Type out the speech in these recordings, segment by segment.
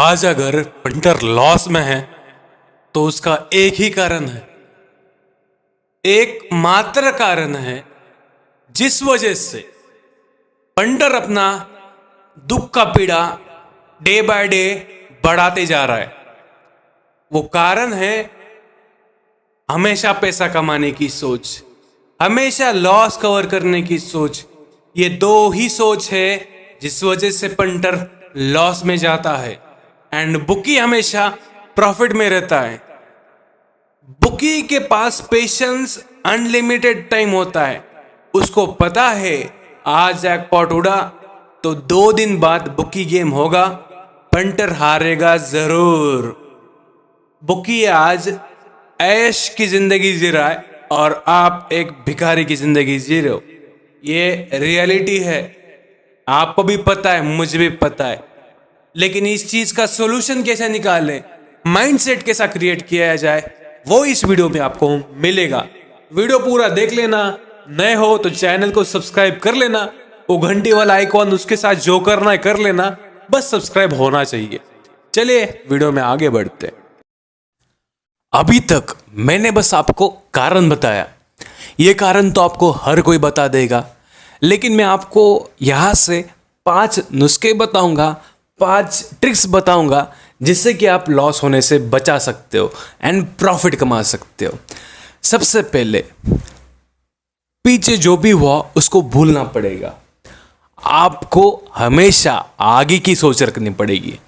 आज अगर punter loss में है तो उसका एक ही कारण है, एक मात्र कारण है जिस वजह से पंटर अपना दुख का पीड़ा डे बाय डे बढ़ाते जा रहा है। वो कारण है हमेशा पैसा कमाने की सोच, हमेशा लॉस कवर करने की सोच। ये दो ही सोच है जिस वजह से पंटर लॉस में जाता है एंड बुकी हमेशा प्रॉफिट में रहता है। बुकी के पास पेशेंस अनलिमिटेड टाइम होता है। उसको पता है आज जैकपॉट उड़ा तो 2 दिन बाद बुकी गेम होगा, पंटर हारेगा जरूर। बुकी आज ऐश की जिंदगी जी रहा है और आप एक भिखारी की जिंदगी जी रहे हो। ये रियलिटी है, आपको भी पता है, मुझे भी पता है। लेकिन इस चीज का सॉल्यूशन कैसे निकालें, माइंडसेट कैसा क्रिएट किया जाए, वो इस वीडियो में आपको मिलेगा। वीडियो पूरा देख लेना। नए हो तो चैनल को सब्सक्राइब कर लेना, वो घंटी वाला आइकॉन उसके साथ जो करना है कर लेना, बस सब्सक्राइब होना चाहिए। चलिए वीडियो में आगे बढ़ते हैं। अभी तक मैंने बस आपको कारण बताया, ये कारण तो आपको हर कोई बता देगा, लेकिन मैं आपको यहाँ से 5 नुस्खे बताऊंगा, 5 ट्रिक्स बताऊंगा जिससे कि आप लॉस होने से बचा सकते हो एंड प्रॉफिट कमा सकते हो। सबसे पहले पीछे जो भी हुआ उसको भूलना पड़ेगा। आपको हमेशा आगे की सोच रखनी पड़ेगी,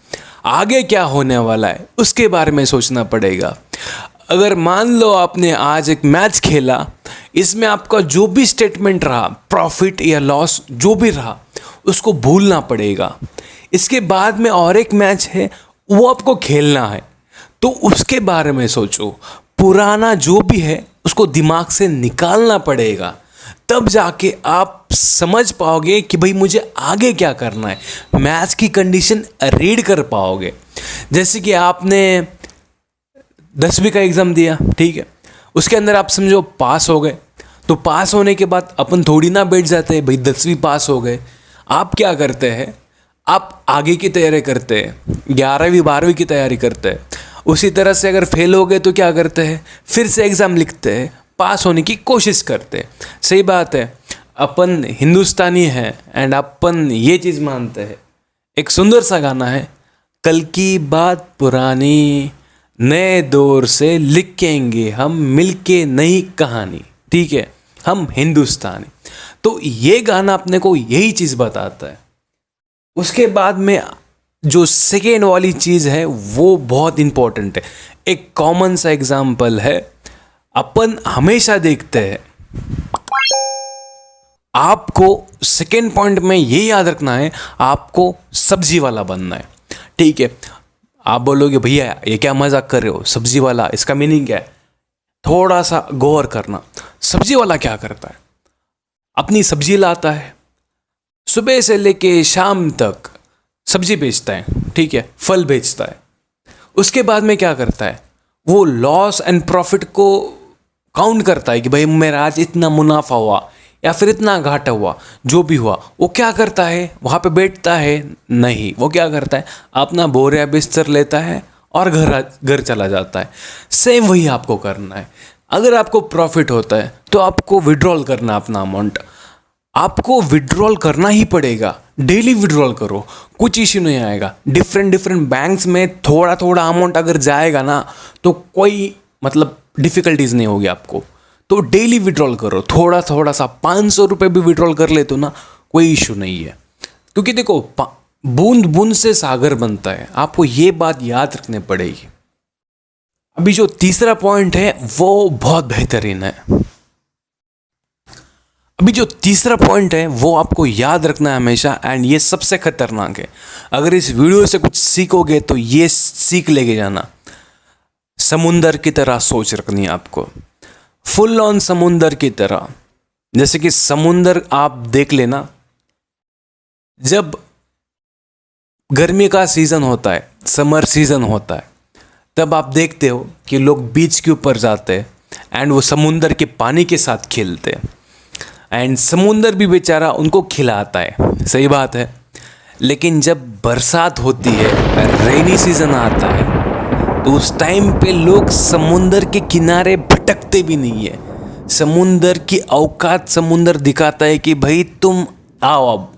आगे क्या होने वाला है उसके बारे में सोचना पड़ेगा। अगर मान लो आपने आज एक मैच खेला, इसमें आपका जो भी स्टेटमेंट रहा, प्रॉफिट या लॉस जो भी रहा, उसको भूलना पड़ेगा। इसके बाद में और एक मैच है, वो आपको खेलना है, तो उसके बारे में सोचो। पुराना जो भी है उसको दिमाग से निकालना पड़ेगा, तब जाके आप समझ पाओगे कि भाई मुझे आगे क्या करना है। मैच की कंडीशन रीड कर पाओगे। जैसे कि आपने 10वीं का एग्ज़ाम दिया, ठीक है, उसके अंदर आप समझो पास हो गए, तो पास होने के बाद अपन थोड़ी ना बैठ जाते हैं भाई 10वीं पास हो गए। आप क्या करते हैं, आप आगे की तैयारी करते हैं, 11वीं 12वीं की तैयारी करते हैं। उसी तरह से अगर फेल हो गए तो क्या करते हैं, फिर से एग्ज़ाम लिखते हैं, पास होने की कोशिश करते हैं। सही बात है, अपन हिंदुस्तानी हैं एंड अपन ये चीज़ मानते हैं। एक सुंदर सा गाना है, कल की बात पुरानी, नए दौर से लिखेंगे हम मिलके नई कहानी। ठीक है, हम हिंदुस्तानी। तो ये गाना अपने को यही चीज़ बताता है। उसके बाद में जो सेकेंड वाली चीज़ है वो बहुत इंपॉर्टेंट है। एक कॉमन सा एग्जाम्पल है, अपन हमेशा देखते हैं, आपको सेकेंड पॉइंट में ये याद रखना है, आपको सब्जी वाला बनना है। ठीक है, आप बोलोगे भैया ये क्या मजाक कर रहे हो, सब्जी वाला इसका मीनिंग क्या है? थोड़ा सा गौर करना। सब्जी वाला क्या करता है, अपनी सब्जी लाता है, सुबह से लेके शाम तक सब्जी बेचता है, ठीक है, फल बेचता है। उसके बाद में क्या करता है, वो लॉस एंड प्रॉफिट को काउंट करता है कि भाई मेरा आज इतना मुनाफा हुआ या फिर इतना घाटा हुआ, जो भी हुआ। वो क्या करता है, वहाँ पे बैठता है नहीं, वो क्या करता है, अपना बोरिया बिस्तर लेता है और घर चला जाता है। सेम वही आपको करना है। अगर आपको प्रॉफिट होता है तो आपको विड्रॉल करना अपना अमाउंट, आपको विड्रॉल करना ही पड़ेगा। डेली विड्रॉल करो, कुछ इश्यू नहीं आएगा। डिफरेंट बैंक्स में थोड़ा थोड़ा अमाउंट अगर जाएगा ना तो कोई मतलब डिफ़िकल्टीज नहीं होगी आपको। तो डेली विड्रॉल करो, थोड़ा थोड़ा सा 500 रुपये भी विड्रॉल कर ले तो ना कोई इशू नहीं है। क्योंकि देखो बूंद बूंद से सागर बनता है, आपको ये बात याद रखनी पड़ेगी। अभी जो तीसरा पॉइंट है वो बहुत बेहतरीन है। अभी जो तीसरा पॉइंट है वो आपको याद रखना है हमेशा, एंड ये सबसे खतरनाक है। अगर इस वीडियो से कुछ सीखोगे तो ये सीख लेके जाना, समुंदर की तरह सोच रखनी है आपको, फुल ऑन समुंदर की तरह। जैसे कि समुंदर आप देख लेना, जब गर्मी का सीज़न होता है, समर सीज़न होता है, तब आप देखते हो कि लोग बीच के ऊपर जाते हैं एंड वो समुंदर के पानी के साथ खेलते हैं, एंड समुंदर भी बेचारा उनको खिलाता है। सही बात है। लेकिन जब बरसात होती है, रेनी सीजन आता है, तो उस टाइम पे लोग समुंदर के किनारे भटकते भी नहीं है। समुंदर की औकात समुंदर दिखाता है कि भाई तुम आओ अब।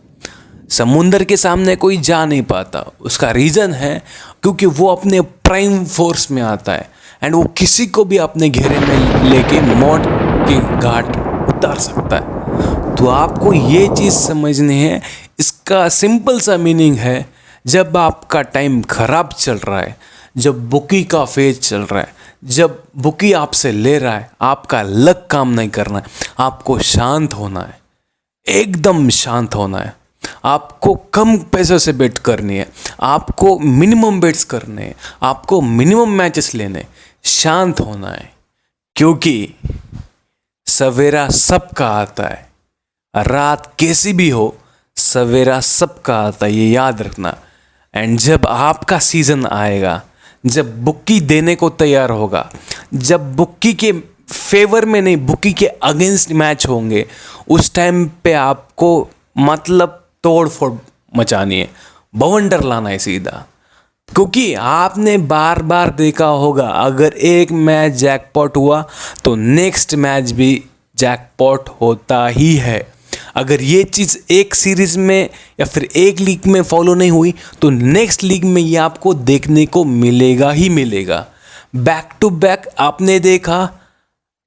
समुंदर के सामने कोई जा नहीं पाता। उसका रीज़न है क्योंकि वो अपने प्राइम फोर्स में आता है एंड वो किसी को भी अपने घेरे में लेके मौत के घाट उतार सकता है। तो आपको ये चीज़ समझनी है। इसका सिंपल सा मीनिंग है, जब आपका टाइम खराब चल रहा है, जब बुकी का फेज चल रहा है, जब बुकी आपसे ले रहा है, आपका लक काम नहीं करना है, आपको शांत होना है, एकदम शांत होना है। आपको कम पैसों से बेट करनी है, आपको मिनिमम बेट्स करने हैं, आपको मिनिमम मैचेस लेने, शांत होना है। क्योंकि सवेरा सबका आता है, रात कैसी भी हो, सवेरा सबका आता है, ये याद रखना। एंड जब आपका सीज़न आएगा, जब बुक्की देने को तैयार होगा, जब बुक्की के फेवर में नहीं, बुक्की के अगेंस्ट मैच होंगे, उस टाइम पे आपको मतलब तोड़ फोड़ मचानी है, बवंडर लाना है सीधा। क्योंकि आपने बार बार देखा होगा, अगर एक मैच जैकपॉट हुआ तो नेक्स्ट मैच भी जैकपॉट होता ही है। अगर ये चीज़ एक सीरीज़ में या फिर एक लीग में फॉलो नहीं हुई तो नेक्स्ट लीग में ये आपको देखने को मिलेगा ही मिलेगा। बैक टू बैक आपने देखा,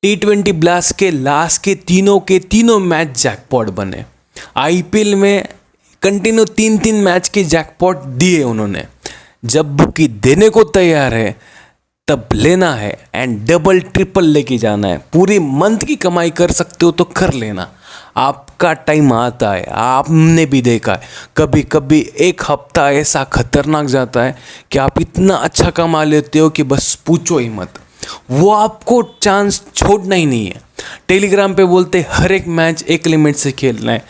T20 ब्लास्ट के लास्ट के तीनों मैच जैकपॉट बने। IPL में कंटिन्यू 3-3 मैच के जैकपॉट दिए उन्होंने। जब बुकी देने को तैयार है तब लेना है एंड डबल ट्रिपल लेके जाना है। पूरी मंथ की कमाई कर सकते हो तो कर लेना। आपका टाइम आता है, आपने भी देखा है, कभी कभी एक हफ्ता ऐसा खतरनाक जाता है कि आप इतना अच्छा कमा लेते हो कि बस पूछो ही मत। वो आपको चांस छोड़ना ही नहीं है। टेलीग्राम पे बोलते हर एक मैच एक लिमिट से खेलना है,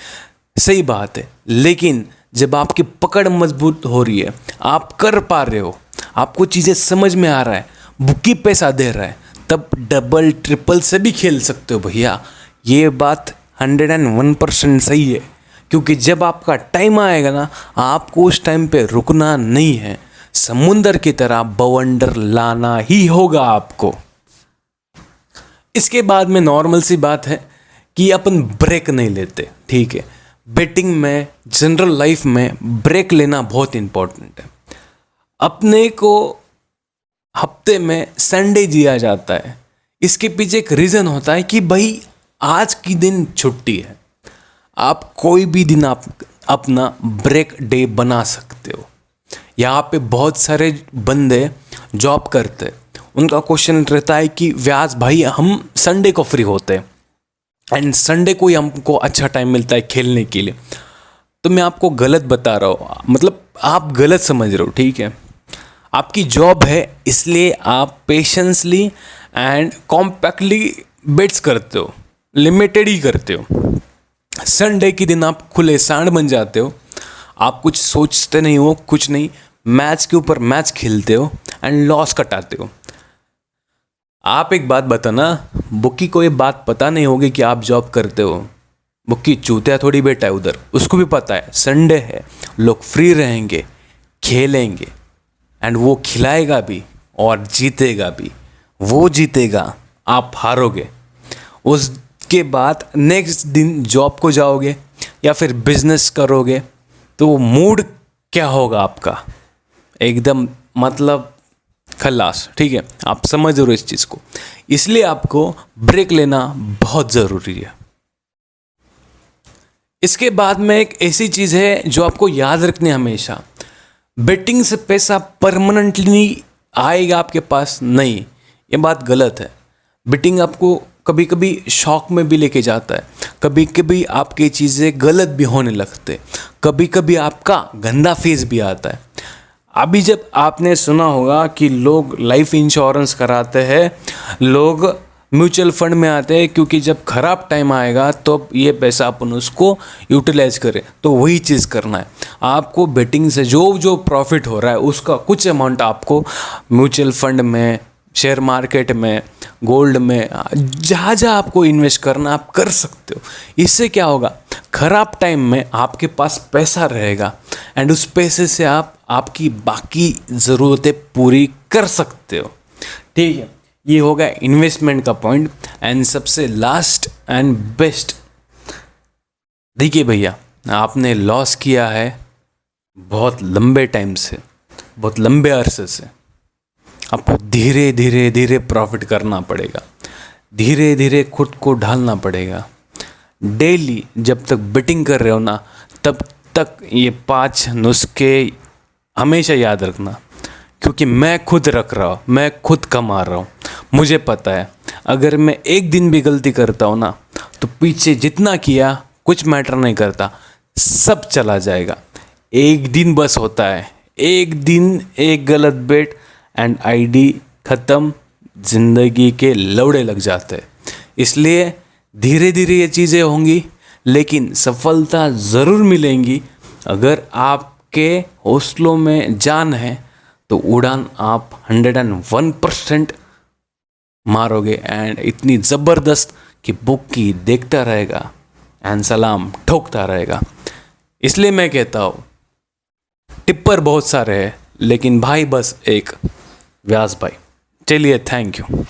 सही बात है, लेकिन जब आपकी पकड़ मजबूत हो रही है, आप कर पा रहे हो, आपको चीज़ें समझ में आ रहा है, बुकी पैसा दे रहा है, तब डबल ट्रिपल से भी खेल सकते हो भैया। ये बात 101% सही है। क्योंकि जब आपका टाइम आएगा ना, आपको उस टाइम पे रुकना नहीं है, समुंदर की तरह बवंडर लाना ही होगा आपको। इसके बाद में नॉर्मल सी बात है कि अपन ब्रेक नहीं लेते, ठीक है। बेटिंग में, जनरल लाइफ में ब्रेक लेना बहुत इम्पोर्टेंट है। अपने को हफ्ते में संडे दिया जाता है, इसके पीछे एक रीज़न होता है कि भाई आज की दिन छुट्टी है, आप कोई भी दिन आप अपना ब्रेक डे बना सकते हो। यहाँ पे बहुत सारे बंदे जॉब करते हैं, उनका क्वेश्चन रहता है कि व्यास भाई हम संडे को फ्री होते हैं एंड संडे को ही हमको अच्छा टाइम मिलता है खेलने के लिए। तो मैं आपको गलत बता रहा हूँ, मतलब आप गलत समझ रहे हो, ठीक है। आपकी जॉब है, इसलिए आप पेशेंसली एंड कॉम्पैक्टली बेट्स करते हो, लिमिटेड ही करते हो। संडे के दिन आप खुले सांड बन जाते हो, आप कुछ सोचते नहीं हो, कुछ नहीं, मैच के ऊपर मैच खेलते हो एंड लॉस कटाते हो। आप एक बात बताना, बुक्की को ये बात पता नहीं होगी कि आप जॉब करते हो। बुक्की चूतिया थोड़ी बैठा है उधर, उसको भी पता है संडे है, लोग फ्री रहेंगे, खेलेंगे एंड वो खिलाएगा भी और जीतेगा भी। वो जीतेगा, आप हारोगे। उसके बाद नेक्स्ट दिन जॉब को जाओगे या फिर बिजनेस करोगे तो मूड क्या होगा आपका, एकदम मतलब खल्लास, ठीक है। आप समझ रहे हो इस चीज़ को, इसलिए आपको ब्रेक लेना बहुत ज़रूरी है। इसके बाद में एक ऐसी चीज़ है जो आपको याद रखनी है हमेशा, बेटिंग से पैसा परमानेंटली आएगा आपके पास, नहीं, ये बात गलत है। बेटिंग आपको कभी कभी शौक में भी लेके जाता है, कभी कभी आपकी चीज़ें गलत भी होने लगते, कभी कभी आपका गंदा फेस भी आता है। अभी जब आपने सुना होगा कि लोग लाइफ इंश्योरेंस कराते हैं, लोग म्यूचुअल फंड में आते हैं, क्योंकि जब खराब टाइम आएगा तो ये पैसा अपन उसको यूटिलाइज करें, तो वही चीज़ करना है आपको। बेटिंग से जो जो प्रॉफिट हो रहा है उसका कुछ अमाउंट आपको म्यूचुअल फंड में, शेयर मार्केट में, गोल्ड में, जहाँ जहाँ आपको इन्वेस्ट करना आप कर सकते हो। इससे क्या होगा, खराब टाइम में आपके पास पैसा रहेगा एंड उस पैसे से आप आपकी बाकी ज़रूरतें पूरी कर सकते हो। ठीक है, ये होगा इन्वेस्टमेंट का पॉइंट। एंड सबसे लास्ट एंड बेस्ट, देखिए भैया, आपने लॉस किया है बहुत लंबे टाइम से, बहुत लंबे अरसे से, आपको धीरे धीरे धीरे प्रॉफिट करना पड़ेगा, धीरे धीरे खुद को ढालना पड़ेगा। डेली जब तक बेटिंग कर रहे हो ना, तब तक ये 5 नुस्खे हमेशा याद रखना, क्योंकि मैं खुद रख रहा हूँ, मैं खुद कमा रहा हूँ। मुझे पता है अगर मैं एक दिन भी गलती करता हूँ ना, तो पीछे जितना किया कुछ मैटर नहीं करता, सब चला जाएगा। एक दिन बस होता है, एक दिन एक गलत बेट एंड आईडी ख़त्म, ज़िंदगी के लौड़े लग जाते हैं। इसलिए धीरे धीरे ये चीज़ें होंगी, लेकिन सफलता ज़रूर मिलेंगी। अगर आपके हौसलों में जान है तो उड़ान आप 101% मारोगे एंड इतनी ज़बरदस्त कि बुक की देखता रहेगा एंड सलाम ठोकता रहेगा। इसलिए मैं कहता हूँ, टिप्पर बहुत सारे हैं, लेकिन भाई बस एक, व्यास भाई। चलिए, थैंक यू।